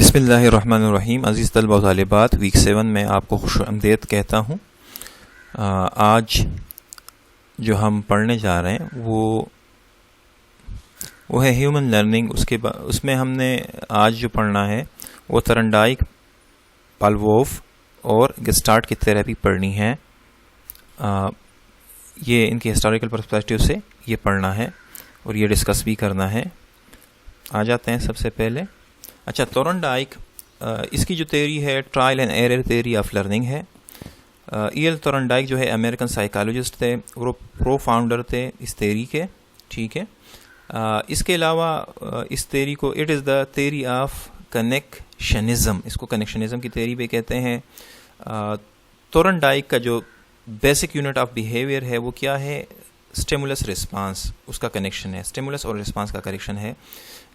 بسم اللہ الرحمن الرحیم. عزیز طلبہ و طالبات، ویک 7 میں آپ کو خوش آمدید کہتا ہوں. آج جو ہم پڑھنے جا رہے ہیں وہ ہے ہیومن لرننگ. اس میں ہم نے آج جو پڑھنا ہے وہ تھرنڈائک، پالووف اور گسٹارٹ کی تھیراپی پڑھنی ہے. یہ ان کے ہسٹوریکل پرسپیکٹیو سے یہ پڑھنا ہے اور یہ ڈسکس بھی کرنا ہے. آ جاتے ہیں سب سے پہلے. اچھا، تھورنڈائک اس کی جو تھیوری ہے trial and error theory of learning ہے. ایل تھورنڈائک جو ہے امریکن سائیکالوجسٹ تھے، وہ پرو فاؤنڈر تھے اس تھیوری کے. ٹھیک ہے. اس کے علاوہ اس تھیوری کو it is the theory of connectionism, اس کو کنیکشنزم کی تھیوری بھی کہتے ہیں. تھورنڈائک کا جو بیسک یونٹ آف بیہیویئر ہے وہ کیا ہے؟ اسٹیمولس رسپانس، اس کا کنیکشن ہے. اسٹیمولس اور رسپانس کا کنیکشن ہے.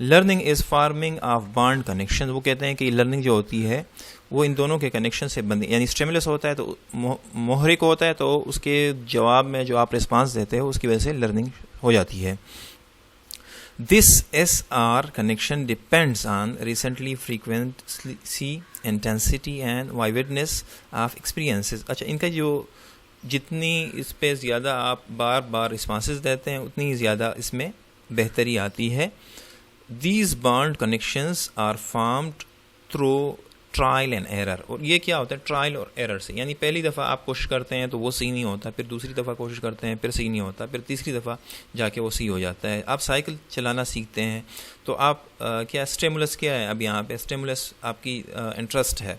Learning is forming of bond connection. وہ کہتے ہیں کہ لرننگ جو ہوتی ہے وہ ان دونوں کے کنیکشن سے بندی، یعنی اسٹیمولس ہوتا ہے تو محرک ہوتا ہے، تو اس کے جواب میں جو آپ رسپانس دیتے ہو اس کی وجہ سے لرننگ ہو جاتی ہے. This S R connection depends on recently frequency, intensity and vividness of experiences. اچھا، ان کا جو جتنی اس پہ زیادہ آپ بار بار رسپانسز دیتے ہیں اتنی ہی زیادہ اس میں بہتری آتی ہے. These bond connections are formed through trial and error. اور یہ کیا ہوتا ہے؟ ٹرائل اور ایرر سے. یعنی پہلی دفعہ آپ کوشش کرتے ہیں تو وہ صحیح نہیں ہوتا، پھر دوسری دفعہ کوشش کرتے ہیں پھر صحیح نہیں ہوتا، پھر تیسری دفعہ جا کے وہ صحیح ہو جاتا ہے. آپ سائیکل چلانا سیکھتے ہیں تو آپ کیا اسٹیمولس کیا ہے؟ اب یہاں پہ اسٹیمولس آپ کی انٹرسٹ ہے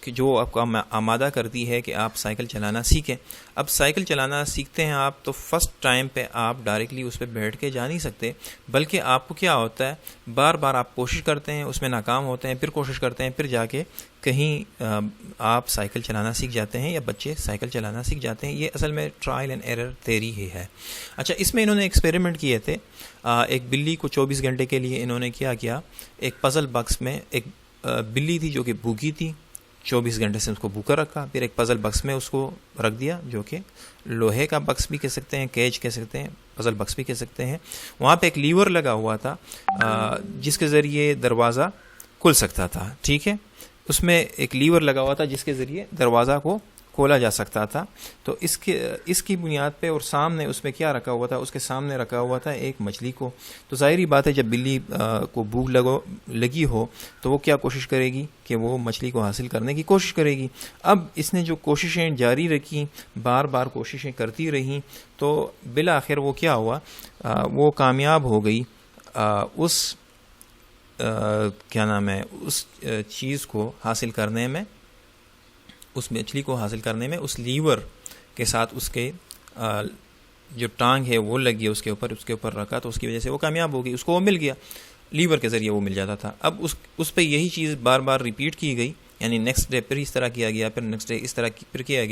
کہ جو آپ کو آمادہ کرتی ہے کہ آپ سائیکل چلانا سیکھیں. اب سائیکل چلانا سیکھتے ہیں آپ تو فرسٹ ٹائم پہ آپ ڈائریکٹلی اس پہ بیٹھ کے جا نہیں سکتے، بلکہ آپ کو کیا ہوتا ہے، بار بار آپ کوشش کرتے ہیں، اس میں ناکام ہوتے ہیں، پھر کوشش کرتے ہیں، پھر جا کے کہیں آپ سائیکل چلانا سیکھ جاتے ہیں یا بچے سائیکل چلانا سیکھ جاتے ہیں. یہ اصل میں ٹرائل اینڈ ایرر تھیوری ہی ہے. اچھا، اس میں انہوں نے ایکسپیریمنٹ کیے تھے. ایک بلی کو 24 گھنٹے کے لیے انہوں نے کیا ایک پزل باکس میں، ایک بلی تھی جو کہ بھوکی تھی، 24 گھنٹے سے اس کو بھوکا رکھا، پھر ایک پزل باکس میں اس کو رکھ دیا، جو کہ لوہے کا باکس بھی کہہ سکتے ہیں، کیج کہہ سکتے ہیں، پزل باکس بھی کہہ سکتے ہیں. وہاں پہ ایک لیور لگا ہوا تھا جس کے ذریعے دروازہ کھل سکتا تھا. ٹھیک ہے، اس میں ایک لیور لگا ہوا تھا جس کے ذریعے دروازہ کو کھولا جا سکتا تھا. تو اس کی بنیاد پہ اور سامنے اس میں کیا رکھا ہوا تھا؟ اس کے سامنے رکھا ہوا تھا ایک مچھلی کو. تو ظاہری بات ہے جب بلی کو بھوک لگی ہو تو وہ کیا کوشش کرے گی کہ وہ مچھلی کو حاصل کرنے کی کوشش کرے گی. اب اس نے جو کوششیں جاری رکھی، بار بار کوششیں کرتی رہیں، تو بالآخر وہ کیا ہوا، وہ کامیاب ہو گئی اس چیز کو حاصل کرنے میں، اس مچھلی کو حاصل کرنے میں. اس لیور کے ساتھ اس کے جو ٹانگ ہے وہ لگ گیا اس کے اوپر رکھا، تو اس کی وجہ سے وہ کامیاب ہو گئی، اس کو وہ مل گیا، لیور کے ذریعے وہ مل جاتا تھا. اب اس پہ یہی چیز بار بار ریپیٹ کی گئی، یعنی نیکسٹ ڈے پھر اس طرح کیا گیا، پھر نیکسٹ ڈے اس طرح پھر کیا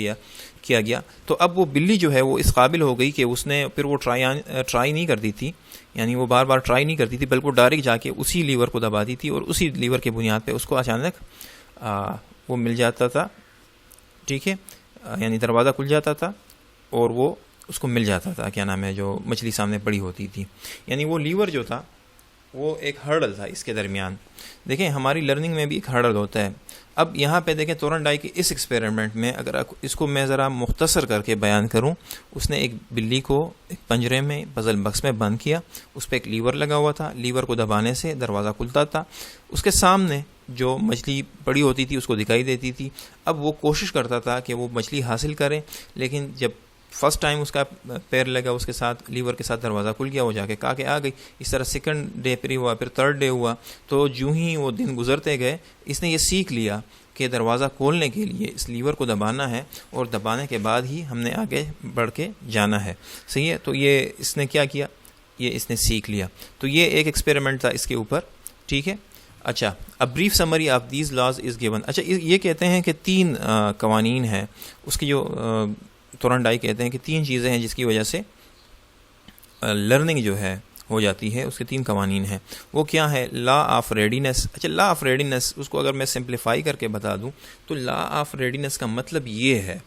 گیا. تو اب وہ بلی جو ہے وہ اس قابل ہو گئی کہ اس نے پھر وہ ٹرائی نہیں کرتی تھی، یعنی وہ بار بار ٹرائی نہیں کرتی تھی، بلکہ وہ ڈائریکٹ جا کے اسی لیور کو دباتی تھی اور اسی لیور کے بنیاد پہ اس کو اچانک وہ مل جاتا تھا. ٹھیک ہے، یعنی دروازہ کھل جاتا تھا اور وہ اس کو مل جاتا تھا جو مچھلی سامنے پڑی ہوتی تھی. یعنی وہ لیور جو تھا وہ ایک ہرڈل تھا اس کے درمیان. دیکھیں، ہماری لرننگ میں بھی ایک ہرڈل ہوتا ہے. اب یہاں پہ دیکھیں تھورنڈائک کے اس ایکسپیریمنٹ میں، اگر اس کو میں ذرا مختصر کر کے بیان کروں، اس نے ایک بلی کو ایک پنجرے میں پزل باکس میں بند کیا، اس پہ ایک لیور لگا ہوا تھا، لیور کو دبانے سے دروازہ کھلتا تھا، اس کے سامنے جو مچھلی پڑی ہوتی تھی اس کو دکھائی دیتی تھی. اب وہ کوشش کرتا تھا کہ وہ مچھلی حاصل کرے، لیکن جب فرسٹ ٹائم اس کا پیر لگا اس کے ساتھ، لیور کے ساتھ دروازہ کھل گیا، وہ جا کے کہا کہ آ گئی. اس طرح سیکنڈ ڈے پھر ہوا، پھر تھرڈ ڈے ہوا. تو جو ہی وہ دن گزرتے گئے، اس نے یہ سیکھ لیا کہ دروازہ کھولنے کے لیے اس لیور کو دبانا ہے اور دبانے کے بعد ہی ہم نے آگے بڑھ کے جانا ہے. صحیح ہے، تو یہ اس نے کیا کیا، یہ اس نے سیکھ لیا. تو یہ ایک ایکسپیریمنٹ تھا اس کے اوپر. ٹھیک ہے. اچھا، a brief summary of these laws is given. اچھا، یہ کہتے ہیں کہ 3 قوانین ہیں اس کی، جو تھورنڈائک کہتے ہیں کہ 3 چیزیں ہیں جس کی وجہ سے لرننگ جو ہے ہو جاتی ہے. اس کے 3 قوانین ہیں. وہ کیا ہے؟ Law of readiness. اچھا، لا آف ریڈینس اس کو اگر میں سمپلیفائی کر کے بتا دوں تو لا آف ریڈینس کا مطلب یہ ہے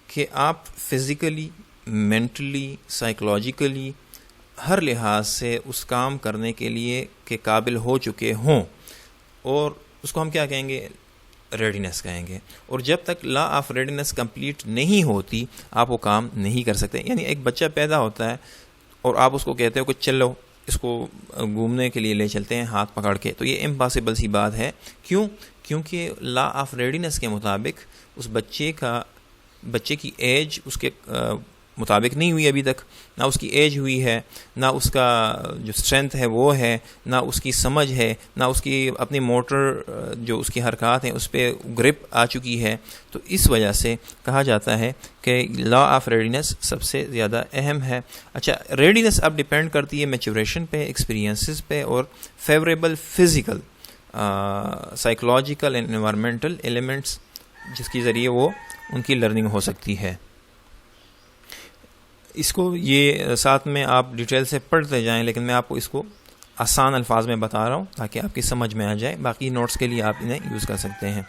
کہ آپ فزیکلی، مینٹلی، سائیکولوجیکلی ہر لحاظ سے اس کام کرنے کے لیے کہ قابل ہو چکے ہوں، اور اس کو ہم کیا کہیں گے؟ ریڈینس کہیں گے. اور جب تک لا آف ریڈینس کمپلیٹ نہیں ہوتی آپ وہ کام نہیں کر سکتے. یعنی ایک بچہ پیدا ہوتا ہے اور آپ اس کو کہتے ہو کہ چلو اس کو گھومنے کے لیے لے چلتے ہیں ہاتھ پکڑ کے, تو یہ امپاسبل سی بات ہے. کیوں؟ کیونکہ لا آف ریڈینس کے مطابق اس بچے کی ایج اس کے مطابق نہیں ہوئی ابھی تک, نہ اس کی ایج ہوئی ہے, نہ اس کا جو اسٹرینتھ ہے وہ ہے, نہ اس کی سمجھ ہے, نہ اس کی اپنی موٹر جو اس کی حرکات ہیں اس پہ گرپ آ چکی ہے. تو اس وجہ سے کہا جاتا ہے کہ لا آف ریڈینس سب سے زیادہ اہم ہے. اچھا, ریڈینس اب ڈپینڈ کرتی ہے میچوریشن پہ, ایکسپیرینسز پہ, اور favourable physical, psychological and environmental elements جس کے ذریعے وہ ان کی لرننگ ہو سکتی ہے. اس کو یہ ساتھ میں آپ ڈیٹیل سے پڑھتے جائیں, لیکن میں آپ کو اس کو آسان الفاظ میں بتا رہا ہوں تاکہ آپ کی سمجھ میں آ جائے. باقی نوٹس کے لیے آپ انہیں یوز کر سکتے ہیں.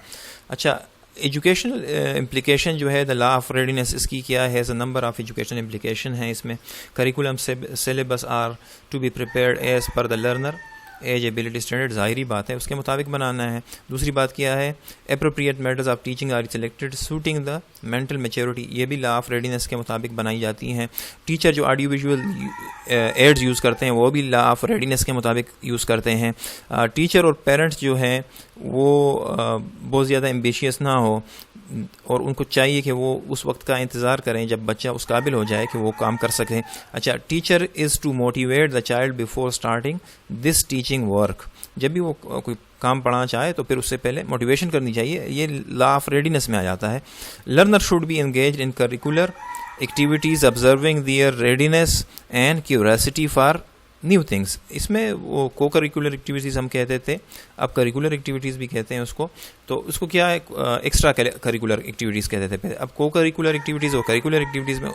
اچھا, ایجوکیشنل امپلیکیشن جو ہے دا لا آف ریڈینس, اس کی کیا ہے؟ نمبر آف ایجوکیشنل امپلیکیشن ہے اس میں. Curriculum syllabus are to be prepared as per the learner age ability standard, ظاہری بات ہے اس کے مطابق بنانا ہے. دوسری بات کیا ہے؟ Appropriate methods of teaching are selected suiting the mental maturity, یہ بھی لا آف ریڈینس کے مطابق بنائی جاتی ہیں. ٹیچر جو آڈیو ویژول ایڈز یوز کرتے ہیں وہ بھی لا آف ریڈینس کے مطابق یوز کرتے ہیں. ٹیچر اور پیرنٹس جو ہیں وہ بہت زیادہ ایمبیشیس نہ ہو, اور ان کو چاہیے کہ وہ اس وقت کا انتظار کریں جب بچہ اس قابل ہو جائے کہ وہ کام کر سکیں. اچھا, teacher is to motivate the child before starting this teaching work, جب بھی وہ کوئی کام پڑھانا چاہے تو پھر اس سے پہلے موٹیویشن کرنی چاہیے. یہ لا آف ریڈینس میں آ جاتا ہے. Learner should be engaged in curricular activities observing their readiness and curiosity for new things. اس میں وہ کو کریکولر ایکٹیویٹیز ہم کہتے تھے, اب کریکولر ایکٹیویٹیز بھی کہتے ہیں اس کو. تو اس کو کیا ہے؟ ایکسٹرا کریکولر ایکٹیویٹیز کہتے تھے پہلے. اب کو کریکولر ایکٹیویٹیز اور کریکولر ایکٹیویٹیز میں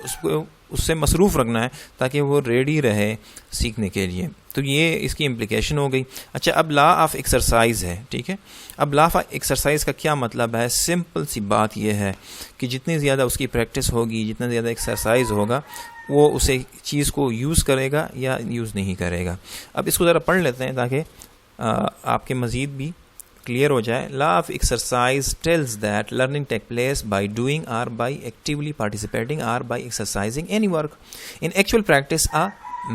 اس سے مصروف رکھنا ہے تاکہ وہ ریڈی رہے سیکھنے کے لیے. تو یہ اس کی امپلیکیشن ہو گئی. اچھا, اب لا آف ایکسرسائز ہے. ٹھیک ہے, اب لا آف ایکسرسائز کا کیا مطلب ہے؟ سمپل سی بات یہ ہے کہ جتنی زیادہ اس کی پریکٹس ہوگی, جتنا زیادہ ایکسرسائز ہوگا, وہ اسے چیز کو یوز کرے گا یا یوز نہیں کرے گا. اب اس کو ذرا پڑھ لیتے ہیں تاکہ آپ کے مزید بھی کلیئر ہو جائے. Law of exercise tells that learning take place by doing اور بائی ایکٹیولی پارٹیسپیٹنگ اور by exercising any work. In actual practice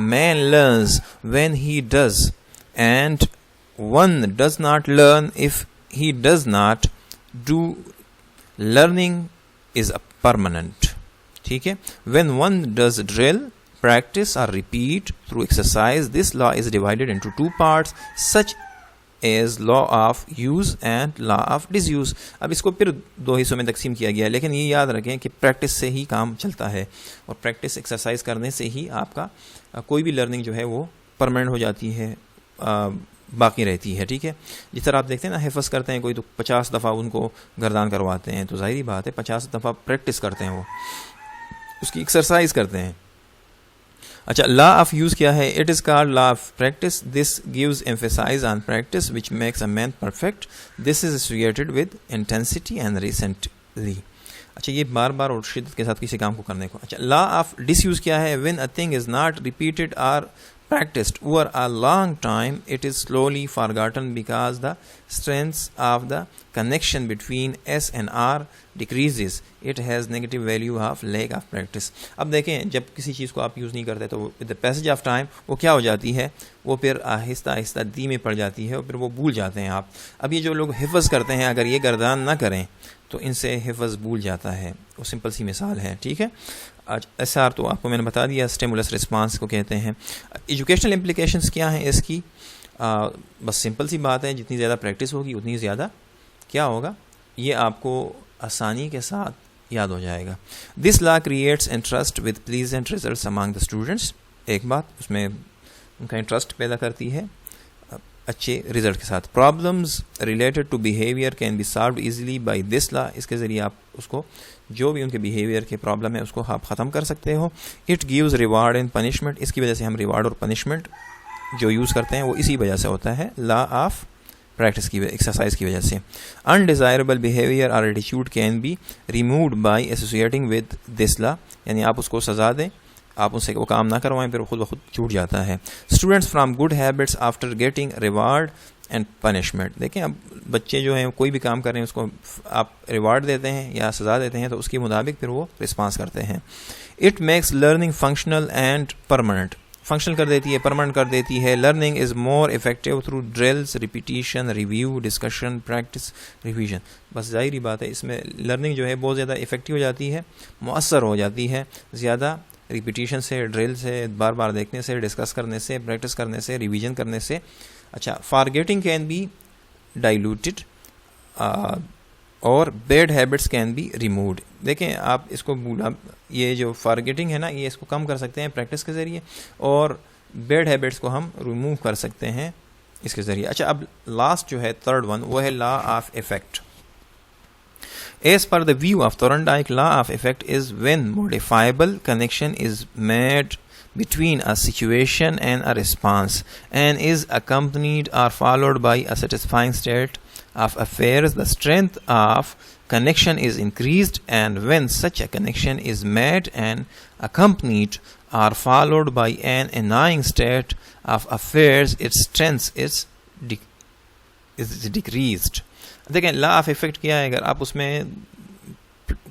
man learns when he does, and one does not learn if he does not do. Learning is a permanent. ٹھیک ہے, when one does drill, practice or repeat through exercise, this law is divided into two parts such as law of use and law of disuse. اب اس کو پھر دو حصوں میں تقسیم کیا گیا ہے, لیکن یہ یاد رکھیں کہ پریکٹس سے ہی کام چلتا ہے, اور پریکٹس ایکسرسائز کرنے سے ہی آپ کا کوئی بھی لرننگ جو ہے وہ پرماننٹ ہو جاتی ہے, باقی رہتی ہے. ٹھیک ہے, جس طرح آپ دیکھتے ہیں نا, حفظ کرتے ہیں کوئی تو 50 دفعہ ان کو گردان کرواتے ہیں, تو ظاہری بات ہے 50 دفعہ پریکٹس کرتے ہیں, وہ اس کی ایکسرسائز کرتے ہیں. اچھا, لا آف یوز کیا ہے؟ It is called law of practice. This gives emphasize on practice which makes a man perfect. This is associated with intensity and recently. اچھا, یہ بار بار اور شدت کے ساتھ کسی کام کو کرنے کو. اچھا, لا آف ڈس یوز کیا ہے؟ When a thing is not repeated اور practiced over a long time, it is slowly forgotten because the strength of the connection between S and R decreases. It has negative value of lack of practice. اب دیکھیں, جب کسی چیز کو آپ use نہیں کرتے تو with the passage of time وہ کیا ہو جاتی ہے, وہ پھر آہستہ آہستہ دھیمے پڑ جاتی ہے, اور پھر وہ بھول جاتے ہیں آپ. اب یہ جو لوگ حفظ کرتے ہیں, اگر یہ گردان نہ کریں تو ان سے حفظ بھول جاتا ہے. وہ سمپل سی مثال ہے. ٹھیک ہے, ایس آر تو آپ کو میں نے بتا دیا, اسٹیمولس رسپانس کو کہتے ہیں. ایجوکیشنل امپلیکیشنس کیا ہیں اس کی؟ بس سمپل سی بات ہے, جتنی زیادہ پریکٹس ہوگی اتنی زیادہ کیا ہوگا, یہ آپ کو آسانی کے ساتھ یاد ہو جائے گا. This law creates interest with pleasant results among the students. ایک بات, اس میں ان کا انٹرسٹ پیدا کرتی ہے اچھے رزلٹ کے ساتھ. Problems related to behaviour can be solved easily by this law. اس کے ذریعے آپ اس کو جو بھی ان کے بیہیویئر کے پرابلم ہے اس کو آپ ختم کر سکتے ہو. It gives reward and punishment. اس کی وجہ سے ہم ریوارڈ اور پنشمنٹ جو یوز کرتے ہیں وہ اسی وجہ سے ہوتا ہے, لا آف پریکٹس کی ایکسرسائز کی وجہ سے. انڈیزائربل بیہیویئر اور attitude can be removed by associating with this law. یعنی آپ اس کو سزا دیں, آپ ان سے وہ کام نہ کروائیں, پھر خود بخود چھوٹ جاتا ہے. Students from good habits after getting reward and punishment. دیکھیں اب بچے جو ہیں کوئی بھی کام کر رہے ہیں اس کو آپ ریوارڈ دیتے ہیں یا سزا دیتے ہیں تو اس کے مطابق پھر وہ رسپانس کرتے ہیں. It makes learning functional and permanent. Functional کر دیتی ہے, پرماننٹ کر دیتی ہے. Learning is more effective through drills, repetition, review, discussion, practice, revision. بس ظاہری بات ہے اس میں لرننگ جو ہے بہت زیادہ افیکٹو ہو جاتی ہے, مؤثر ہو جاتی ہے زیادہ ریپیٹیشن سے, ڈرل سے, بار بار دیکھنے سے, ڈسکس کرنے سے, پریکٹس کرنے سے, ریویژن کرنے سے. اچھا, فارگیٹنگ کین بی ڈائلوٹڈ اور bad habits can be removed. دیکھیں آپ اس کو یہ جو فارگیٹنگ ہے نا یہ اس کو کم کر سکتے ہیں پریکٹس کے ذریعے, اور بیڈ ہیبٹس کو ہم ریموو کر سکتے ہیں اس کے ذریعے. اچھا, اب لاسٹ جو ہے تھرڈ ون وہ ہے law of effect. As per the view of Thorndike, law of effect is when modifiable connection is made between a situation and a response and is accompanied or followed by a satisfying state of affairs, the strength of connection is increased, and when such a connection is made and accompanied or followed by an annoying state of affairs, its strength is decreased. دیکھیں لا of effect کیا ہے, اگر آپ اس میں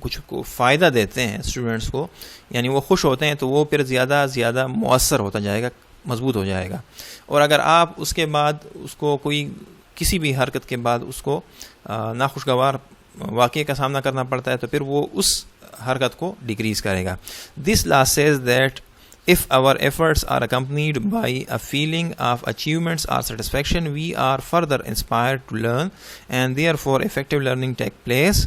کچھ کو فائدہ دیتے ہیں اسٹوڈنٹس کو, یعنی وہ خوش ہوتے ہیں تو وہ پھر زیادہ مؤثر ہوتا جائے گا, مضبوط ہو جائے گا. اور اگر آپ اس کے بعد اس کو کوئی کسی بھی حرکت کے بعد اس کو ناخوشگوار واقعے کا سامنا کرنا پڑتا ہے تو پھر وہ اس حرکت کو ڈیکریز کرے گا. This law says that if our efforts are accompanied by a feeling of achievements or satisfaction, we are further inspired to learn, and therefore effective learning takes place.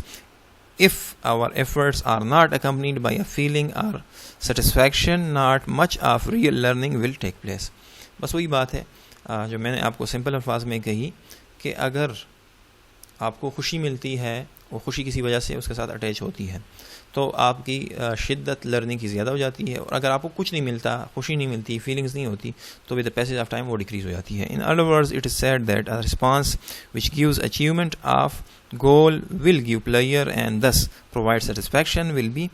If our efforts are not accompanied by a feeling or satisfaction, not much of real learning will take place. بس وہی بات ہے جو میں نے آپ کو simple الفاظ میں کہی کہ اگر آپ کو خوشی ملتی ہے, وہ خوشی کسی وجہ سے اس کے ساتھ اٹیچ ہوتی ہے, تو آپ کی شدت لرننگ کی زیادہ ہو جاتی ہے. اور اگر آپ کو کچھ نہیں ملتا, خوشی نہیں ملتی, فیلنگز نہیں ہوتی, تو with the passage of time وہ ڈیکریز ہو جاتی ہے. In other words it is said that a response which gives achievement of goal will give pleasure and thus provide satisfaction will be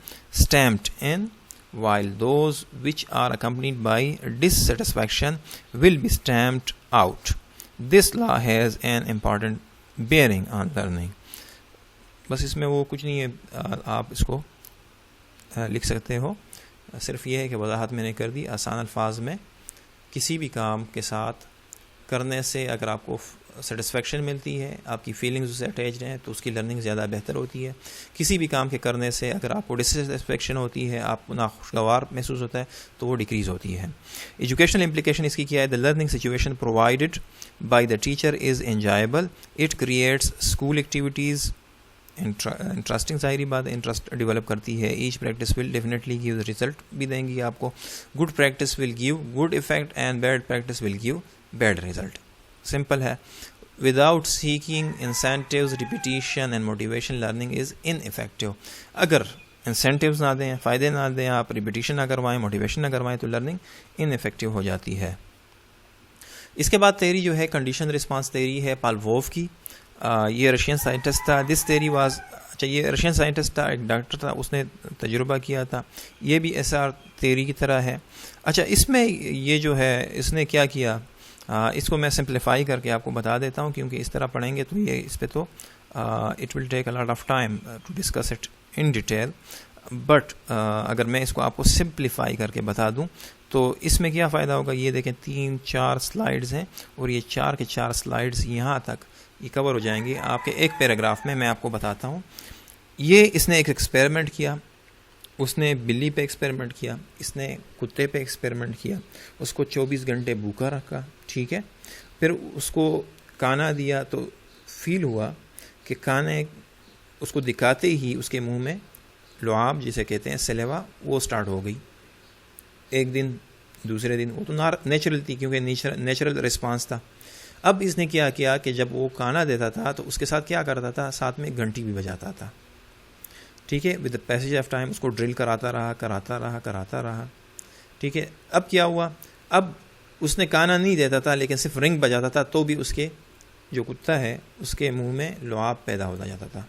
stamped in, while those which are accompanied by dissatisfaction will be stamped out. This law has an important bearing on learning. بس اس میں وہ کچھ نہیں ہے, آپ اس کو لکھ سکتے ہو. صرف یہ ہے کہ وضاحت میں نے کر دی آسان الفاظ میں. کسی بھی کام کے ساتھ کرنے سے اگر آپ کو سیٹسفیکشن ملتی ہے, آپ کی فیلنگز اسے اٹیچڈ ہیں, تو اس کی لرننگ زیادہ بہتر ہوتی ہے. کسی بھی کام کے کرنے سے اگر آپ کو ڈسسیٹسفیکشن ہوتی ہے, آپ کو ناخوشگوار محسوس ہوتا ہے, تو وہ ڈیکریز ہوتی ہے. ایجوکیشنل امپلیکیشن اس کی کیا ہے؟ The learning situation provided by the teacher is enjoyable. It creates school activities interesting, ظاہری بات ہے انٹرسٹ ڈیولپ کرتی ہے. Each practice will definitely give result بھی دیں گی آپ کو. Good practice will give good effect and bad practice will give bad result. Simple ہے. Without seeking incentives, repetition and motivation, learning is ineffective. اگر incentives نہ دیں, فائدے نہ دیں, آپ ریپیٹیشن نہ کروائیں, موٹیویشن نہ کروائیں, تو لرننگ ان افیکٹو ہو جاتی ہے. اس کے بعد تھیوری جو ہے کنڈیشن رسپانس تھیوری ہے پالووف کی. یہ رشین سائنٹسٹ تھا. دس تھیوری واز, اچھا یہ رشین سائنٹسٹ تھا, ایک ڈاکٹر تھا, اس نے تجربہ کیا تھا. یہ بھی ایس آر تھیوری کی طرح ہے. اچھا اس میں یہ جو ہے اس نے کیا کیا, اس کو میں سمپلیفائی کر کے آپ کو بتا دیتا ہوں, کیونکہ اس طرح پڑھیں گے تو یہ اس پہ تو it will take a lot of time to discuss it in detail. But اگر میں اس کو آپ کو سمپلیفائی کر کے بتا دوں تو اس میں کیا فائدہ ہوگا. یہ دیکھیں 3-4 سلائیڈز ہیں, اور یہ 4 کے 4 سلائیڈز یہاں تک یہ کور ہو جائیں گے آپ کے ایک پیراگراف میں آپ کو بتاتا ہوں. یہ اس نے ایک ایکسپیریمنٹ کیا, اس نے بلی پہ ایکسپیریمنٹ کیا, اس نے کتے پہ ایکسپیریمنٹ کیا, اس کو 24 گھنٹے بھوکا رکھا, ٹھیک ہے. پھر اس کو کانا دیا تو فیل ہوا کہ کانے اس کو دکھاتے ہی اس کے منہ میں لعاب جسے کہتے ہیں سلیوا وہ سٹارٹ ہو گئی. ایک دن, دوسرے دن, وہ تو نیچرل تھی کیونکہ نیچرل رسپانس تھا. اب اس نے کیا کیا کہ جب وہ کانا دیتا تھا تو اس کے ساتھ کیا کرتا تھا, ساتھ میں گھنٹی بھی بجاتا تھا, ٹھیک ہے. With the passage of time اس کو ڈرل کراتا رہا, ٹھیک ہے. اب کیا ہوا, اب اس نے کانا نہیں دیتا تھا لیکن صرف رنگ بجاتا تھا, تو بھی اس کے جو کتا ہے اس کے منہ میں لعاب پیدا ہوتا جاتا تھا.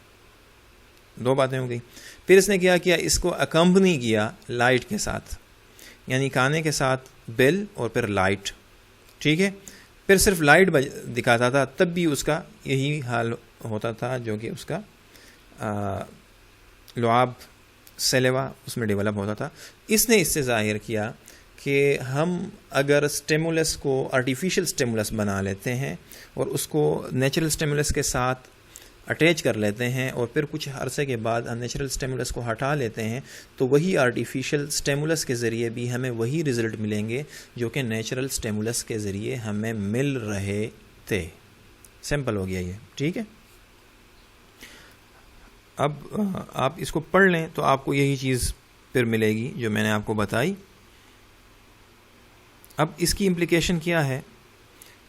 2 باتیں ہو گئی. پھر اس نے کیا کیا, اس کو اکمپنی کیا لائٹ کے ساتھ, یعنی کانے کے ساتھ بیل اور پھر لائٹ, ٹھیک ہے. پھر صرف لائٹ دکھاتا تھا تب بھی اس کا یہی حال ہوتا تھا جو کہ اس کا لعاب سیلوا اس میں ڈیولپ ہوتا تھا. اس نے اس سے ظاہر کیا کہ ہم اگر سٹیمولس کو آرٹیفیشل سٹیمولس بنا لیتے ہیں اور اس کو نیچرل سٹیمولس کے ساتھ اٹیچ کر لیتے ہیں اور پھر کچھ عرصے کے بعد ہم نیچرل سٹیمولس کو ہٹا لیتے ہیں تو وہی آرٹیفیشل سٹیمولس کے ذریعے بھی ہمیں وہی رزلٹ ملیں گے جو کہ نیچرل سٹیمولس کے ذریعے ہمیں مل رہے تھے. سمپل ہو گیا یہ, ٹھیک ہے. اب آپ اس کو پڑھ لیں تو آپ کو یہی چیز پھر ملے گی جو میں نے آپ کو بتائی. اب اس کی امپلیکیشن کیا ہے؟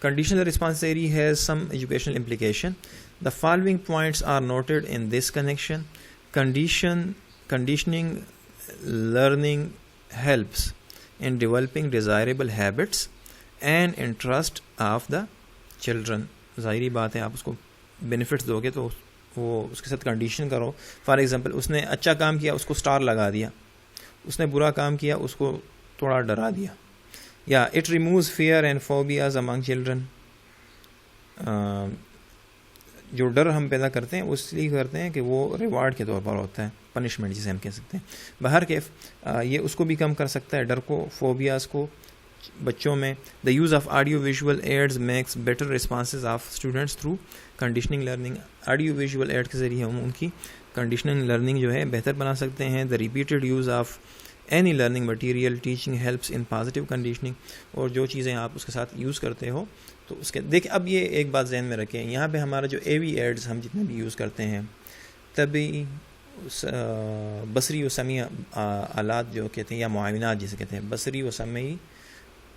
Conditional response theory has some educational implication. The following points are noted in this connection. Conditioning learning helps in developing desirable habits and interest of the children. ظاہری بات ہے, آپ اس کو بینیفٹس دو گے تو وہ اس کے ساتھ کنڈیشن کرو. فار ایگزامپل اس نے اچھا کام کیا, اس کو سٹار لگا دیا. اس نے برا کام کیا, اس کو تھوڑا ڈرا دیا. یا it removes fear and phobias among children. جو ڈر ہم پیدا کرتے ہیں اس لیے کرتے ہیں کہ وہ ریوارڈ کے طور پر ہوتا ہے, پنشمنٹ جسے ہم کہہ سکتے ہیں. بہرکیف یہ اس کو بھی کم کر سکتا ہے, ڈر کو, فوبیاز کو بچوں میں. The use of audio visual aids makes better responses of students through conditioning learning. Audio visual aid کے ذریعے ہم ان کی کنڈیشننگ لرننگ جو ہے بہتر بنا سکتے ہیں. The repeated use of any learning material teaching helps in positive conditioning. اور جو چیزیں آپ اس کے ساتھ یوز کرتے ہو تو اس کے دیکھیں. اب یہ ایک بات ذہن میں رکھیں, یہاں پہ ہمارا جو اے وی ایڈز ہم جتنے بھی یوز کرتے ہیں, طبی بصری و سمیع آلات جو کہتے ہیں یا معاونات جسے کہتے ہیں, بصری و سمیعی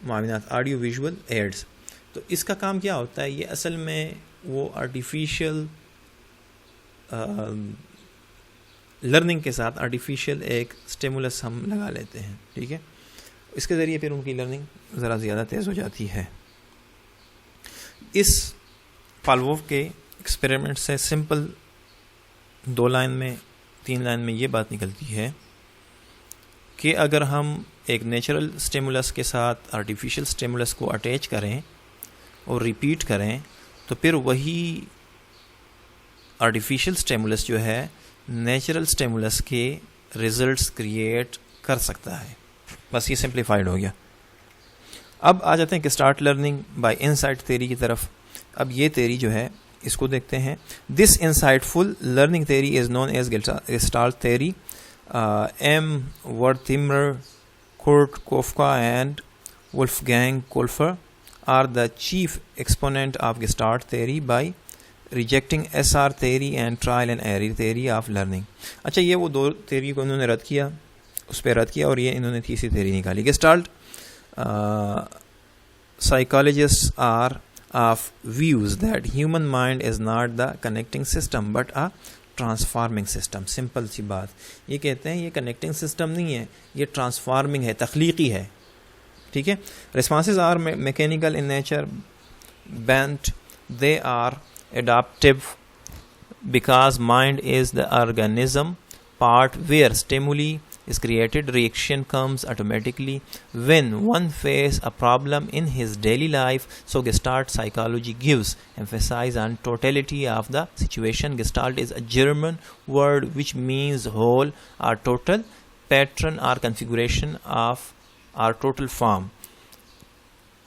معاونات, آڈیو ویژول ایڈز. تو اس کا کام کیا ہوتا ہے؟ یہ اصل میں وہ آرٹیفیشل لرننگ کے ساتھ آرٹیفیشل ایک سٹیمولس ہم لگا لیتے ہیں, ٹھیک ہے. اس کے ذریعے پھر ان کی لرننگ ذرا زیادہ تیز ہو جاتی ہے. اس پاولوف کے ایکسپیریمنٹ سے سمپل 2 لائن میں 3 لائن میں یہ بات نکلتی ہے کہ اگر ہم ایک نیچرل سٹیمولس کے ساتھ آرٹیفیشل سٹیمولس کو اٹیچ کریں اور ریپیٹ کریں تو پھر وہی آرٹیفیشل سٹیمولس جو ہے نیچرل سٹیمولس کے ریزلٹس کریٹ کر سکتا ہے. بس یہ سمپلیفائڈ ہو گیا. اب آ جاتے ہیں کہ start learning by insight theory کی طرف. اب یہ تھیوری جو ہے اس کو دیکھتے ہیں. This insightful learning theory is known as gestalt theory. M Wertheimer, Kurt Koffka and Wolfgang Kohler are the chief exponent of gestalt theory by rejecting S R theory and trial and error theory of learning. اچھا, یہ وہ 2 theory کو انہوں نے رد کیا, اس پہ رد کیا, اور یہ انہوں نے تیسری تھیوری نکالی. Gestalt psychologists are of views that human mind is not the connecting system but a transforming system. Simple سی بات, یہ کہتے ہیں یہ کنیکٹنگ سسٹم نہیں ہے, یہ ٹرانسفارمنگ ہے, تخلیقی ہے, ٹھیک ہے. responses are mechanical in nature, bent, they are adaptive because mind is the organism part where stimuli is created. Reaction comes automatically when one faces a problem in his daily life. So Gestalt psychology gives emphasis on totality of the situation. Gestalt is a German word which means whole or total, pattern or configuration of or total form.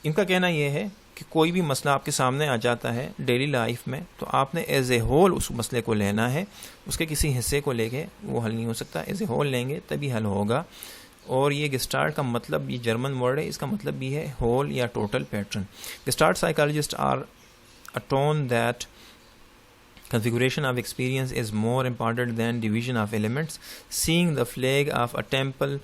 ان کا کہنا یہ ہے کہ کوئی بھی مسئلہ آپ کے سامنے آ جاتا ہے ڈیلی لائف میں تو آپ نے ایز اے ہول اس مسئلے کو لینا ہے, اس کے کسی حصے کو لے کے وہ حل نہیں ہو سکتا. ایز اے ہول لیں گے تبھی حل ہوگا. اور یہ گسٹارٹ کا مطلب, یہ جرمن ورڈ ہے, اس کا مطلب بھی ہے ہول یا total pattern. Gestalt psychologist are attune that configuration of experience is more important than division of elements. Seeing the flag of a temple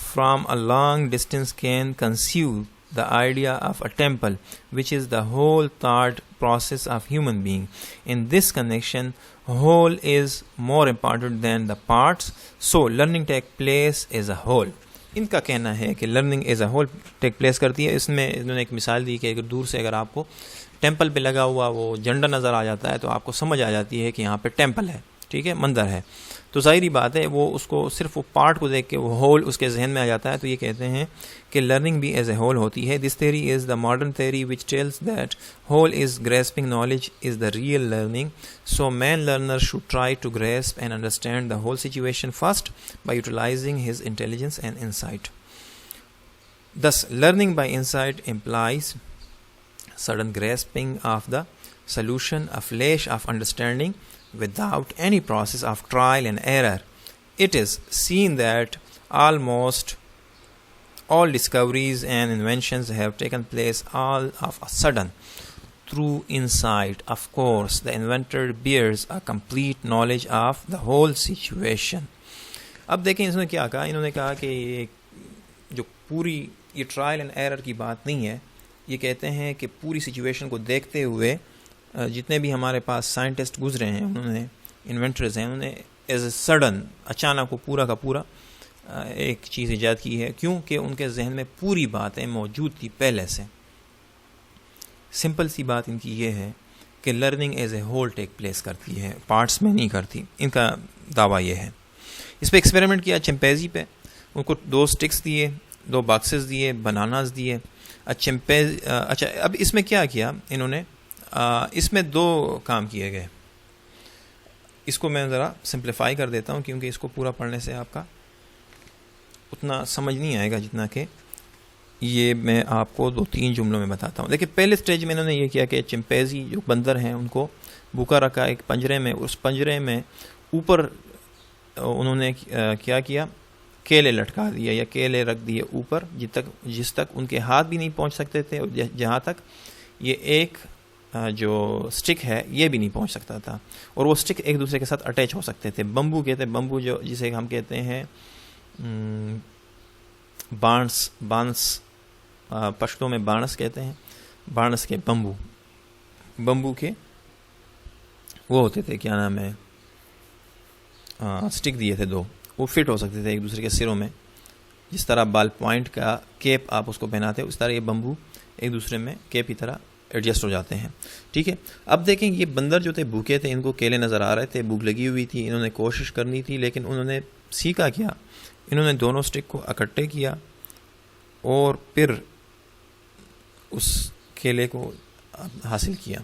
from a long distance can conceive the idea of a temple, which is the whole thought process of human being. In this connection, whole is more important than the parts, so learning take place as a whole. ان کا کہنا ہے کہ learning as a whole take place کرتی ہے. اس میں انہوں نے ایک مثال دی کہ اگر دور سے اگر آپ کو ٹیمپل پہ لگا ہوا وہ جھنڈا نظر آ جاتا ہے تو آپ کو سمجھ آ جاتی ہے کہ یہاں پہ ٹیمپل ہے, ٹھیک ہے, مندر ہے. تو ظاہری بات ہے وہ اس کو صرف وہ پارٹ کو دیکھ کے وہ ہول اس کے ذہن میں آ جاتا ہے. تو یہ کہتے ہیں کہ لرننگ بھی ایز اے ہول ہوتی ہے. This theory is the modern theory which tells that whole is grasping knowledge is the real learning. So man learner should try to grasp and understand the whole situation first by utilizing his intelligence and insight. Thus, learning by insight implies sudden grasping of the solution, a flash of understanding without any process of trial and error. It is seen that almost all discoveries and inventions have taken place all of a sudden through insight. Of course, the inventor bears a complete knowledge of the whole situation. اب دیکھیں اس نے کیا کہا. انہوں نے کہا کہ جو پوری یہ ٹرائل اینڈ ایرر کی بات نہیں ہے. یہ کہتے ہیں کہ پوری سچویشن کو دیکھتے ہوئے جتنے بھی ہمارے پاس سائنٹسٹ گزرے ہیں, انہوں نے انوینٹرز ہیں, انہوں نے ایز اے سڈن اچانک کو پورا کا پورا ایک چیز ایجاد کی ہے. کیوں کہ ان کے ذہن میں پوری باتیں موجود تھی پہلے سے. سمپل سی بات ان کی یہ ہے کہ learning as a whole take place کرتی ہے, پارٹس میں نہیں کرتی. ان کا دعویٰ یہ ہے. اس پہ ایکسپیریمنٹ کیا چمپینزی پہ. ان کو 2 اسٹکس دیے, 2 باکسز دیے, بناناز دیے. اچھا اب اس میں کیا کیا انہوں نے, اس میں 2 کام کیے گئے. اس کو میں ذرا سمپلیفائی کر دیتا ہوں کیونکہ اس کو پورا پڑھنے سے آپ کا اتنا سمجھ نہیں آئے گا جتنا کہ یہ میں آپ کو 2-3 جملوں میں بتاتا ہوں. دیکھیں پہلے سٹیج میں انہوں نے یہ کیا کہ چمپینزی جو بندر ہیں ان کو بھوکا رکھا ایک پنجرے میں. اس پنجرے میں اوپر انہوں نے کیا کیا, کیلے لٹکا دیا یا کیلے رکھ دیے اوپر جس تک ان کے ہاتھ بھی نہیں پہنچ سکتے تھے, اور جہاں تک یہ ایک جو سٹک ہے یہ بھی نہیں پہنچ سکتا تھا. اور وہ سٹک ایک دوسرے کے ساتھ اٹیچ ہو سکتے تھے. بمبو کہتے ہیں, بمبو جو جسے ہم کہتے ہیں بانس پشتوں میں بانس کہتے ہیں. بانس کے بمبو کے وہ ہوتے تھے, کیا نام ہے, سٹک دیے تھے 2, وہ فٹ ہو سکتے تھے ایک دوسرے کے سروں میں. جس طرح بال پوائنٹ کا کیپ آپ اس کو پہناتے ہیں, اس طرح یہ بمبو ایک دوسرے میں کیپ کی طرح ایڈجسٹ ہو جاتے ہیں. ٹھیک ہے. اب دیکھیں یہ بندر جو تھے بھوکے تھے, ان کو کیلے نظر آ رہے تھے, بھوک لگی ہوئی تھی, انہوں نے کوشش کرنی تھی, لیکن انہوں نے سیکھا کیا, انہوں نے دونوں سٹک کو اکٹھے کیا اور پھر اس کیلے کو حاصل کیا.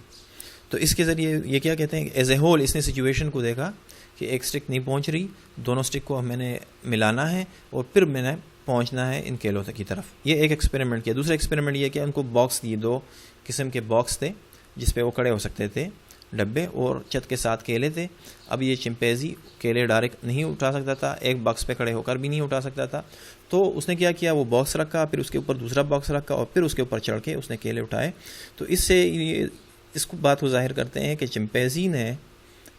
تو اس کے ذریعے یہ کیا کہتے ہیں, ایز اے ہول اس نے سچویشن کو دیکھا کہ ایک سٹک نہیں پہنچ رہی, دونوں سٹک کو میں نے ملانا ہے اور پھر میں نے پہنچنا ہے ان کیلوں کی طرف. یہ ایک ایکسپیریمنٹ کیا. دوسرا ایکسپیریمنٹ یہ کیا, ان کو باکس دیے, 2 قسم کے باکس تھے جس پہ وہ کھڑے ہو سکتے تھے, ڈبے, اور چھت کے ساتھ کیلے تھے. اب یہ چمپینزی کیلے ڈائریکٹ نہیں اٹھا سکتا تھا, ایک باکس پہ کھڑے ہو کر بھی نہیں اٹھا سکتا تھا. تو اس نے کیا کیا, وہ باکس رکھا, پھر اس کے اوپر دوسرا باکس رکھا اور پھر اس کے اوپر چڑھ کے اس نے کیلے اٹھائے. تو اس سے اس کو بات کو ظاہر کرتے ہیں کہ چمپینزی نے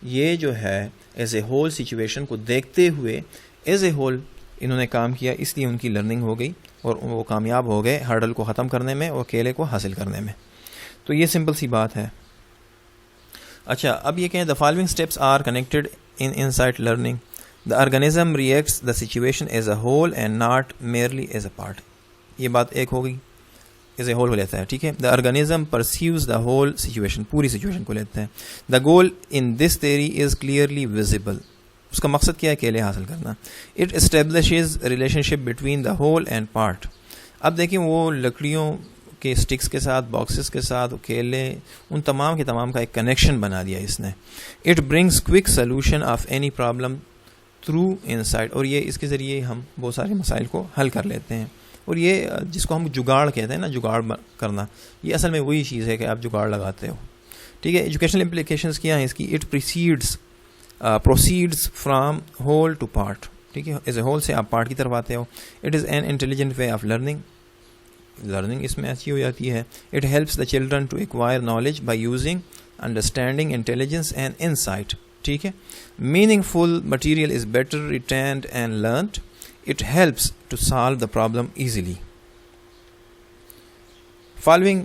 یہ جو ہے ایز اے ہول سچویشن کو دیکھتے ہوئے ایز اے ہول انہوں نے کام کیا, اس لیے ان کی لرننگ ہو گئی اور وہ کامیاب ہو گئے ہرڈل کو ختم کرنے میں اور کیلے کو حاصل کرنے میں. تو یہ سمپل سی بات ہے. اچھا اب یہ کہیں, the following steps are connected in insight learning. The organism reacts the situation as a whole and not merely as a part. یہ بات ایک ہو گئی, ایز اے ہول ہو لیتا ہے. ٹھیک ہے. The organism perceives the whole situation, پوری situation کو لیتا ہے. The goal in this theory is clearly visible. اس کا مقصد کیا ہے, کیلے حاصل کرنا. It establishes relationship between the whole and part. اب دیکھیں وہ لکڑیوں کے سٹکس کے ساتھ, باکسز کے ساتھ, کیلے, ان تمام کے تمام کا ایک کنیکشن بنا دیا اس نے. It brings quick solution of any problem through insight. اور یہ اس کے ذریعے ہم بہت سارے مسائل کو حل کر لیتے ہیں. اور یہ جس کو ہم جگاڑ کہتے ہیں نا, جگاڑ کرنا, یہ اصل میں وہی چیز ہے کہ آپ جگاڑ لگاتے ہو. ٹھیک ہے. ایجوکیشنل امپلیکیشنز کیا ہیں اس کی. It proceeds from whole to part. ٹھیک ہے. ایز اے ہول سے آپ پارٹ کی طرف آتے ہو. It is an intelligent way of learning. Learning اس میں اچھی ہو جاتی ہے. It helps the children to acquire knowledge by using understanding intelligence and insight. ٹھیک ہے. Meaningful material is better retained and learned. It helps to solve the problem easily. Following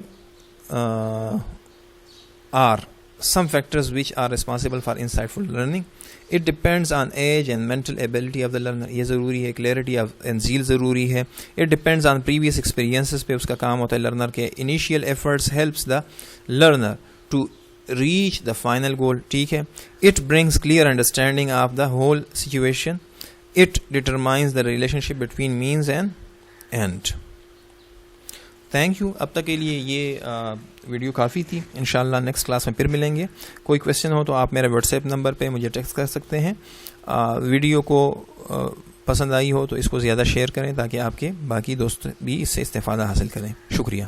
are some factors which are responsible for insightful learning. It depends on age and mental ability of the learner. یہ ضروری ہے. clarity and zeal ضروری ہے. It depends on previous experiences پہ اس کا کام ہوتا ہے learner کے. Initial efforts helps the learner to reach the final goal. ٹھیک ہے. It brings clear understanding of the whole situation. It determines the relationship between means and end. Thank you. اب تک کے لیے یہ ویڈیو کافی تھی. انشاءاللہ نیکسٹ کلاس میں پھر ملیں گے. کوئی کویشچن ہو تو آپ میرے واٹس ایپ نمبر پہ مجھے ٹیکسٹ کر سکتے ہیں. ویڈیو کو پسند آئی ہو تو اس کو زیادہ شیئر کریں تاکہ آپ کے باقی دوست بھی اس سے استفادہ حاصل کریں. شکریہ.